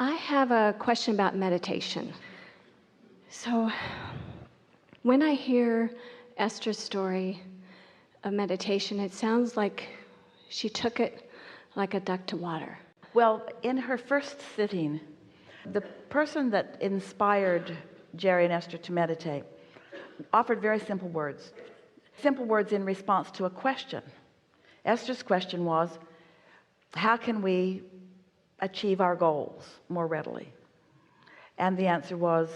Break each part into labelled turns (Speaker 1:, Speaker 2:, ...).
Speaker 1: I have a question about meditation. So, when I hear Esther's story of meditation, it sounds like she took it like a duck to water.
Speaker 2: Well, in her first sitting, the person that inspired Jerry and Esther to meditate offered very simple words in response to a question. Esther's question was, how can we achieve our goals more readily? And the answer was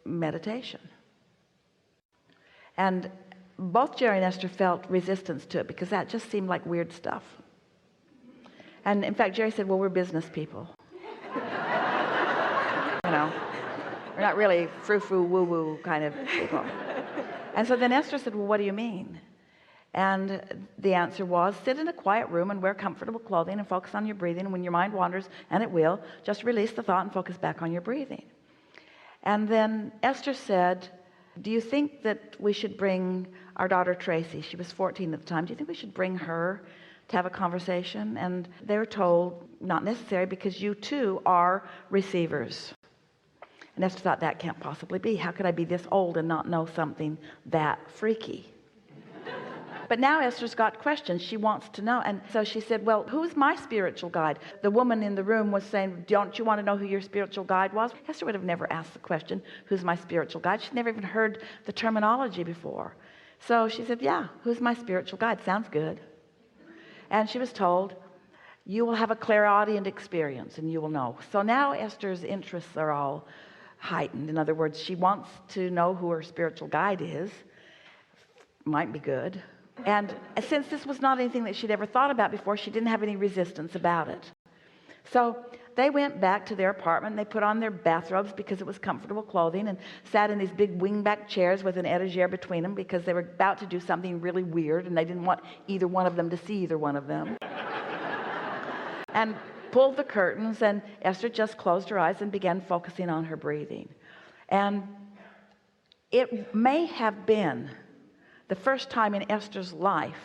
Speaker 2: meditation. And both Jerry and Esther felt resistance to it because that just seemed like weird stuff. And in fact, Jerry said, well, we're business people. You know, we're not really frou-frou, woo-woo kind of people. And so then Esther said, well, what do you mean? And the answer was, sit in a quiet room and wear comfortable clothing and focus on your breathing. And when your mind wanders, and it will, just release the thought and focus back on your breathing. And then Esther said, do you think that we should bring our daughter Tracy? She was 14 at the time. Do you think we should bring her to have a conversation? And they were told, not necessary, because you too are receivers. And Esther thought, that can't possibly be. How could I be this old and not know something that freaky? But now Esther's got questions. She wants to know. And so she said, well, who's my spiritual guide? The woman in the room was saying, don't you want to know who your spiritual guide was? Esther would have never asked the question, who's my spiritual guide? She'd never even heard the terminology before. So she said, yeah, who's my spiritual guide? Sounds good. And she was told, you will have a clairaudient experience and you will know. So now Esther's interests are all heightened. In other words, she wants to know who her spiritual guide is. Might be good. And since this was not anything that she'd ever thought about before, she didn't have any resistance about it. So they went back to their apartment and they put on their bathrobes because it was comfortable clothing and sat in these big wingback chairs with an etagere between them because they were about to do something really weird and they didn't want either one of them to see either one of them. And pulled the curtains, and Esther just closed her eyes and began focusing on her breathing. And it may have been the first time in Esther's life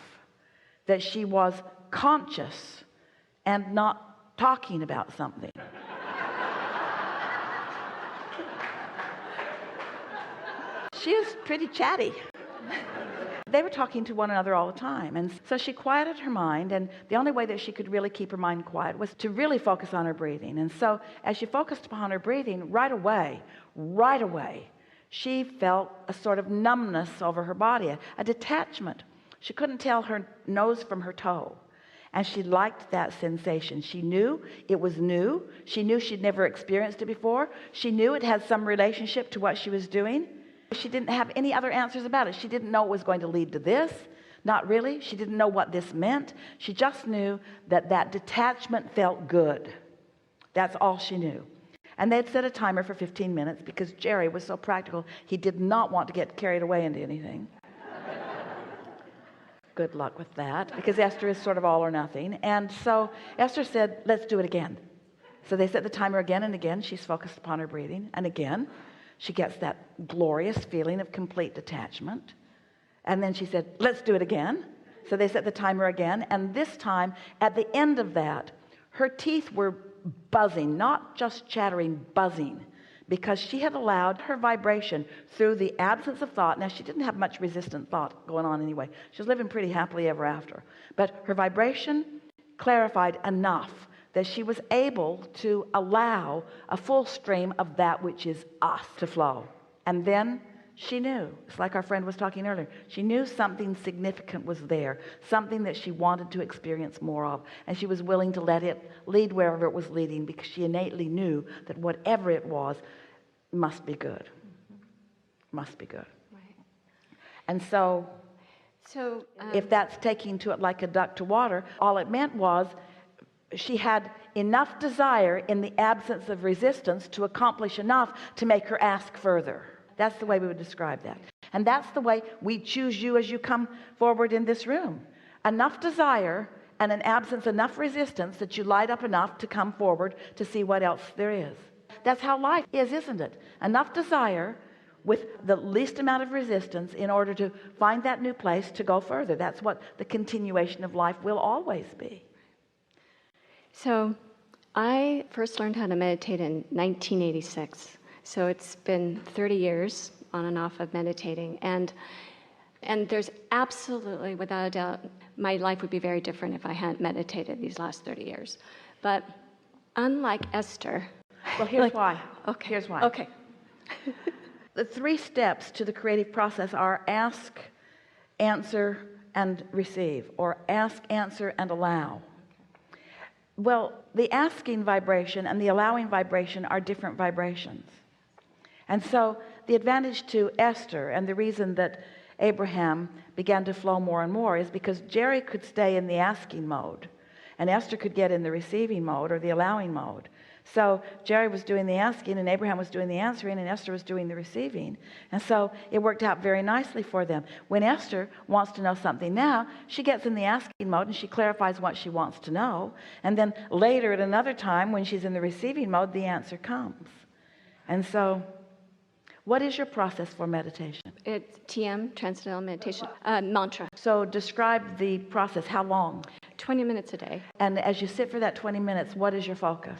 Speaker 2: that she was conscious and not talking about something. She is pretty chatty. They were talking to one another all the time. And so she quieted her mind, and the only way that she could really keep her mind quiet was to really focus on her breathing. And so as she focused upon her breathing, right away, she felt a sort of numbness over her body, a detachment. She couldn't tell her nose from her toe. And she liked that sensation. She knew it was new. She knew she'd never experienced it before. She knew it had some relationship to what she was doing. She didn't have any other answers about it. She didn't know it was going to lead to this. Not really. She didn't know what this meant. She just knew that that detachment felt good. That's all she knew. And they'd set a timer for 15 minutes because Jerry was so practical. He did not want to get carried away into anything. Good luck with that, because Esther is sort of all or nothing. And so Esther said, let's do it again. So they set the timer again and again. She's focused upon her breathing. And again, she gets that glorious feeling of complete detachment. And then she said, let's do it again. So they set the timer again. And this time, at the end of that, her teeth were buzzing, not just chattering, buzzing, because she had allowed her vibration through the absence of thought. Now, she didn't have much resistant thought going on anyway. She was living pretty happily ever after. But her vibration clarified enough that she was able to allow a full stream of that which is us to flow. And then she knew, it's like our friend was talking earlier, she knew something significant was there, something that she wanted to experience more of, and she was willing to let it lead wherever it was leading, because she innately knew that whatever it was must be good. Must be good.
Speaker 1: Right.
Speaker 2: And so if that's taking to it like a duck to water, all it meant was she had enough desire in the absence of resistance to accomplish enough to make her ask further. That's the way we would describe that. And that's the way we choose you as you come forward in this room. Enough desire and an absence, enough resistance that you light up enough to come forward to see what else there is. That's how life is, isn't it? Enough desire with the least amount of resistance in order to find that new place to go further. That's what the continuation of life will always be.
Speaker 1: So I first learned how to meditate in 1986. So it's been 30 years on and off of meditating. And there's absolutely, without a doubt, my life would be very different if I hadn't meditated these last 30 years. But unlike Esther...
Speaker 2: Well, here's why.
Speaker 1: Okay.
Speaker 2: Here's why.
Speaker 1: Okay.
Speaker 2: The 3 steps to the creative process are ask, answer, and receive, or ask, answer, and allow. Well, the asking vibration and the allowing vibration are different vibrations. And so the advantage to Esther, and the reason that Abraham began to flow more and more, is because Jerry could stay in the asking mode and Esther could get in the receiving mode or the allowing mode. So Jerry was doing the asking and Abraham was doing the answering and Esther was doing the receiving. And so it worked out very nicely for them. When Esther wants to know something now, she gets in the asking mode and she clarifies what she wants to know. And then later at another time when she's in the receiving mode, the answer comes. And so what is your process for meditation?
Speaker 1: It's TM, Transcendental Meditation, mantra.
Speaker 2: So describe the process. How long?
Speaker 1: 20 minutes a day.
Speaker 2: And as you sit for that 20 minutes, what is your focus?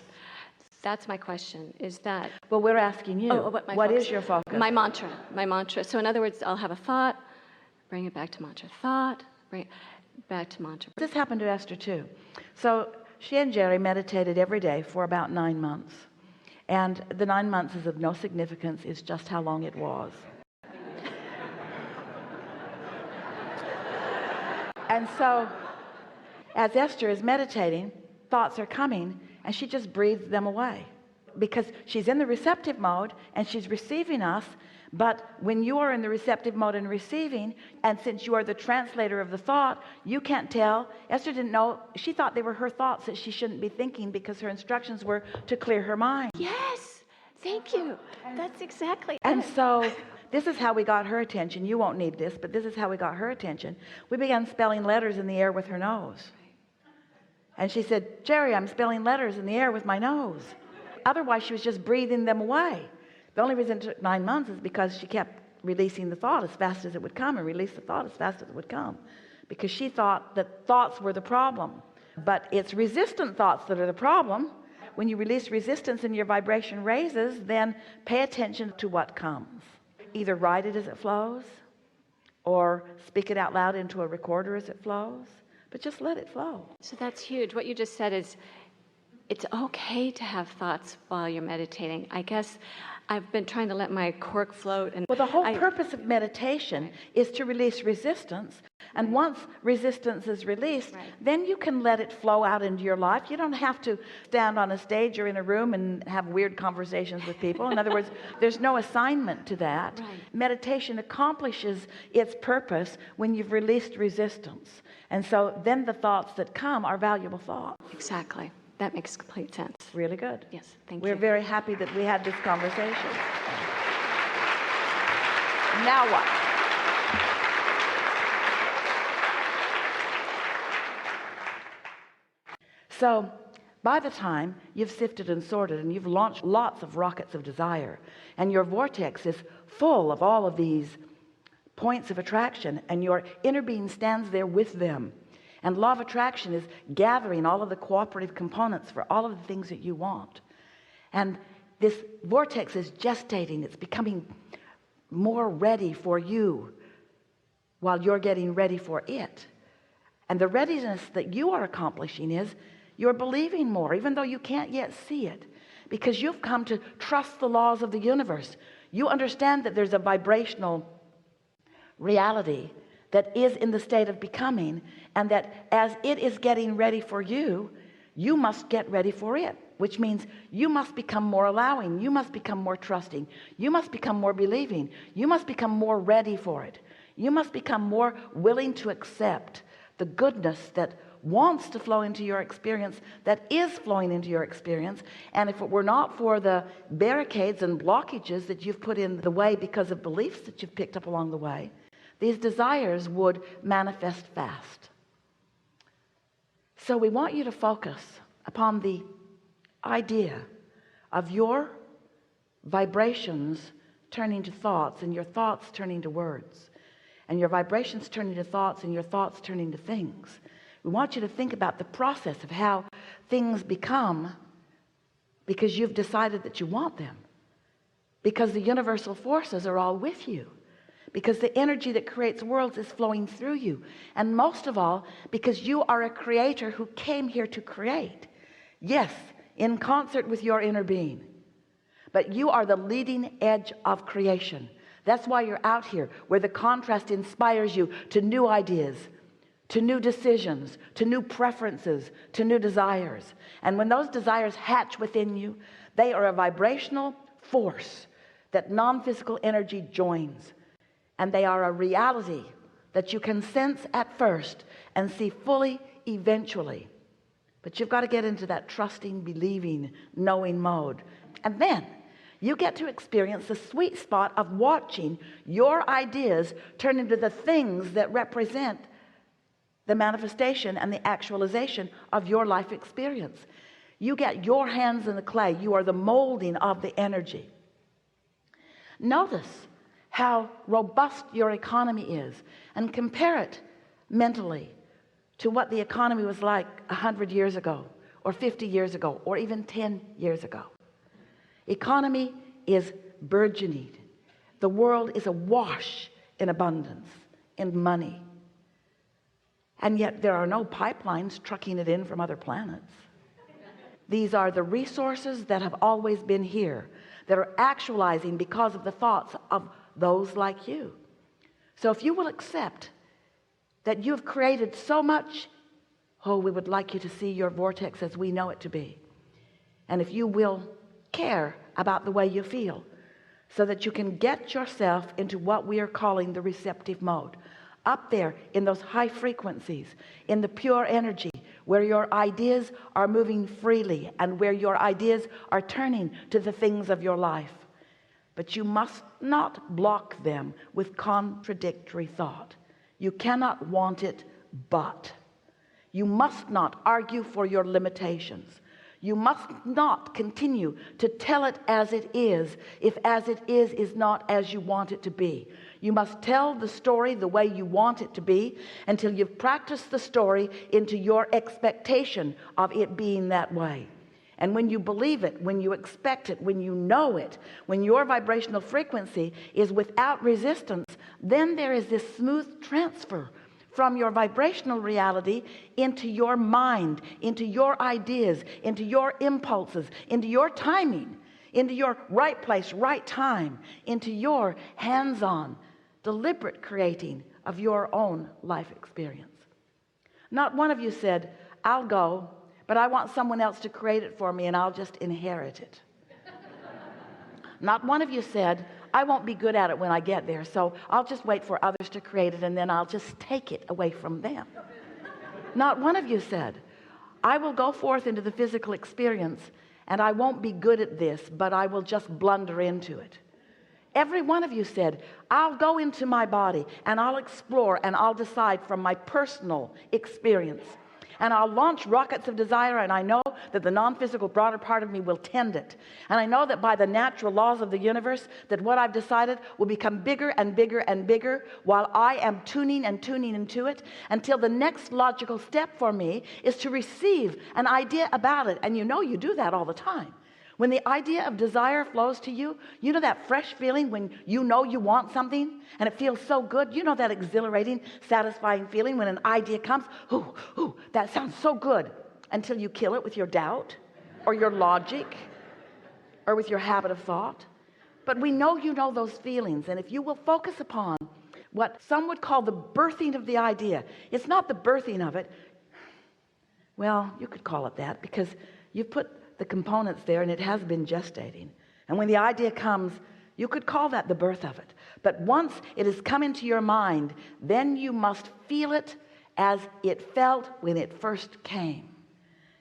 Speaker 1: That's my question, is that...
Speaker 2: Well, we're asking you, what is your focus?
Speaker 1: My mantra. So in other words, I'll have a thought, bring it back to mantra. Thought, bring it back to mantra.
Speaker 2: This happened to Esther too. So she and Jerry meditated every day for about 9 months. And the 9 months is of no significance, it's just how long it was. And so as Esther is meditating, thoughts are coming and she just breathes them away because she's in the receptive mode and she's receiving us. But when you are in the receptive mode and receiving, and since you are the translator of the thought, you can't tell. Esther didn't know. She thought they were her thoughts that she shouldn't be thinking because her instructions were to clear her mind.
Speaker 1: Yes, thank you. That's exactly
Speaker 2: And
Speaker 1: it.
Speaker 2: so this is how we got her attention. You won't need this, but this is how we got her attention. We began spelling letters in the air with her nose. And she said, Jerry, I'm spelling letters in the air with my nose. Otherwise, she was just breathing them away. The only reason it took 9 months is because she kept releasing the thought as fast as it would come and released the thought as fast as it would come. Because she thought that thoughts were the problem. But it's resistant thoughts that are the problem. When you release resistance and your vibration raises, then pay attention to what comes. Either write it as it flows or speak it out loud into a recorder as it flows. But just let it flow.
Speaker 1: So that's huge. What you just said is it's okay to have thoughts while you're meditating. I guess I've been trying to let my cork float. And
Speaker 2: well, the whole purpose of meditation is to release resistance. And once resistance is released, then you can let it flow out into your life. You don't have to stand on a stage or in a room and have weird conversations with people. In other words, there's no assignment to that. Meditation accomplishes its purpose when you've released resistance. And so then the thoughts that come are valuable thoughts.
Speaker 1: Exactly. That makes complete sense.
Speaker 2: Really good.
Speaker 1: Yes, thank you.
Speaker 2: We're very happy that we had this conversation. Now what? So by the time you've sifted and sorted and you've launched lots of rockets of desire and your vortex is full of all of these points of attraction and your inner being stands there with them, and law of attraction is gathering all of the cooperative components for all of the things that you want, and this vortex is gestating, it's becoming more ready for you while you're getting ready for it. And the readiness that you are accomplishing is you're believing more, even though you can't yet see it, because you've come to trust the laws of the universe. You understand that there's a vibrational reality that is in the state of becoming, and that as it is getting ready for you, you must get ready for it, which means you must become more allowing, you must become more trusting, you must become more believing, you must become more ready for it, you must become more willing to accept the goodness that wants to flow into your experience, that is flowing into your experience. And if it were not for the barricades and blockages that you've put in the way because of beliefs that you've picked up along the way, these desires would manifest fast. So we want you to focus upon the idea of your vibrations turning to thoughts, and your thoughts turning to words, and your vibrations turning to thoughts, and your thoughts turning to things. We want you to think about the process of how things become because you've decided that you want them, because the universal forces are all with you, because the energy that creates worlds is flowing through you, and most of all because you are a creator who came here to create, yes, in concert with your inner being, but you are the leading edge of creation. That's why you're out here, where the contrast inspires you to new ideas, to new decisions, to new preferences, to new desires. And when those desires hatch within you, they are a vibrational force that non-physical energy joins, and they are a reality that you can sense at first and see fully eventually. But you've got to get into that trusting, believing, knowing mode, and then you get to experience the sweet spot of watching your ideas turn into the things that represent the manifestation and the actualization of your life experience. You get your hands in the clay. You are the molding of the energy. Notice how robust your economy is, and compare it mentally to what the economy was like 100 years ago, or 50 years ago, or even 10 years ago. Economy is burgeoning. The world is awash in abundance, in money. And yet there are no pipelines trucking it in from other planets. These are the resources that have always been here, that are actualizing because of the thoughts of those like you. So if you will accept that you've created so much, oh, we would like you to see your vortex as we know it to be. And if you will care about the way you feel, so that you can get yourself into what we are calling the receptive mode, up there in those high frequencies, in the pure energy, where your ideas are moving freely and where your ideas are turning to the things of your life. But you must not block them with contradictory thought. You cannot want it, but you must not argue for your limitations. You must not continue to tell it as it is, if as it is not as you want it to be. You must tell the story the way you want it to be until you've practiced the story into your expectation of it being that way. And when you believe it, when you expect it, when you know it, when your vibrational frequency is without resistance, then there is this smooth transfer from your vibrational reality into your mind, into your ideas, into your impulses, into your timing, into your right place, right time, into your hands-on, deliberate creating of your own life experience. Not one of you said, I'll go, but I want someone else to create it for me and I'll just inherit it. Not one of you said, I won't be good at it when I get there, so I'll just wait for others to create it and then I'll just take it away from them. Not one of you said, I will go forth into the physical experience and I won't be good at this, but I will just blunder into it. Every one of you said, I'll go into my body and I'll explore and I'll decide from my personal experience. And I'll launch rockets of desire, and I know that the non-physical broader part of me will tend it. And I know that by the natural laws of the universe, that what I've decided will become bigger and bigger and bigger while I am tuning and tuning into it, until the next logical step for me is to receive an idea about it. And you know you do that all the time. When the idea of desire flows to you, you know that fresh feeling when you know you want something and it feels so good. You know that exhilarating, satisfying feeling when an idea comes. Ooh, that sounds so good, until you kill it with your doubt or your logic or with your habit of thought. But we know you know those feelings, and if you will focus upon what some would call the birthing of the idea, it's not the birthing of it. Well, you could call it that because you've put the components there and it has been gestating, and when the idea comes, you could call that the birth of it. But once it has come into your mind, then you must feel it as it felt when it first came,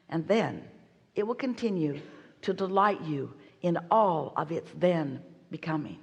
Speaker 2: and then it will continue to delight you in all of its then becoming.